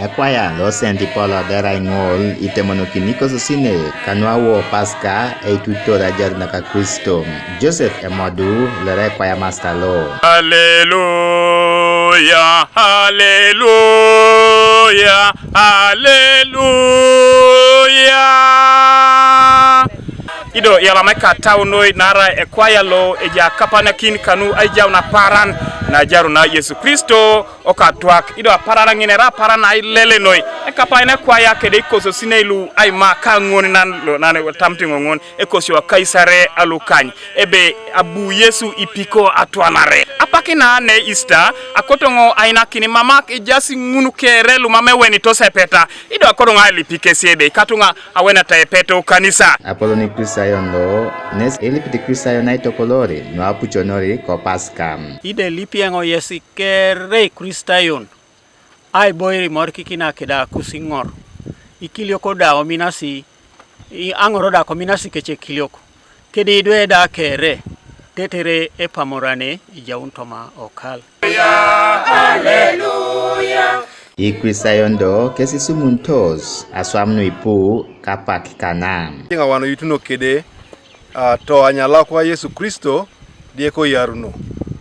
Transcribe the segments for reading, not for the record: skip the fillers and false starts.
Ekwaya lo senti polo dera ingol itemonokiniko susine kanwa wo Epaska tutora jarnaka Kristo. Joseph Emodu lere ekwaya master lo. Hallelujah, hallelujah, hallelujah. Ido yalameka taunoi nara ekwaya lo eja Akapakin kanu aijaun na paran na jaru na Yesu Kristo okatwak ido parana nginera parana ilele noi ekapane kwaya kede koso sinelu ai maka ngoni nan tamti ngon ekosi wa kaisare alukany ebe abu Yesu ipiko atwanare apakina ne Easter akotongo aina kini mamak ijasi ngunu kerelu mame weni to sepeta ido akotongo ali pike sebe katunga awena taepeto kanisa Apoloni Kristayon lo nes elipiti Kristayon na itokolori no apuchonori ko Epaska. Ide lipiango yesi kere Kristayon ai boiri morkikina keda kusingor ikilioko da ominasi angoro da kominasi keche kilioko kedi idwe da kere tetere epamorane ijaun toma okal. Hallelujah. Kristayon do kesi sumuntos aswamnu ipu Akapakin. Inga wano yutuno kede to anyala kwa Yesu Kristo dieko yaruno.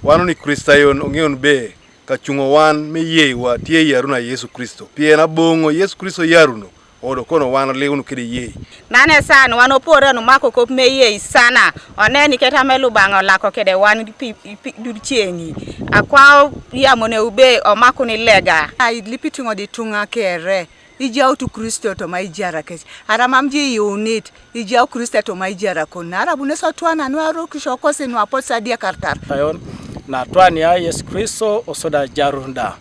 Wano ni Kristayon ongeon be kachungo wan meye wa tie yaruna Yesu Kristo. Pie na bongo Yesu Kristo yaruno. Odo kono wana leunu kede ye. Nane sana wano pora no mako kop meye sana. Oneni keta melu bango lako kede wan dudchengi. Akwa ya mone ube o mako ni lega. Lipitungo di tunga kere. Ijau tu Kristo to maijara kes. Aramamji unit. Ijau Kristo to maijara konara. Buneso tuana nuaru kishokose nuaposa dia kartar. Tayon na tuani ya Yesu Kristo osoda jarunda.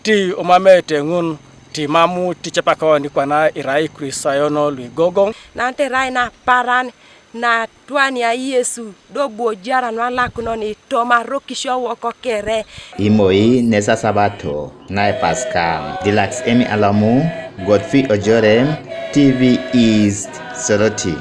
Ti omamete ngun ti mamu ti chapakawa ni kwa na irai Kristayono luigogong. Nante rai na paran na tuani ya Yesu dobo jara nwala kunoni toma rokisho woko kere. Imoi nesa sabato na Epaska. Dilax Emi Alamu, Godfrey Ojorem, TV East Soroti.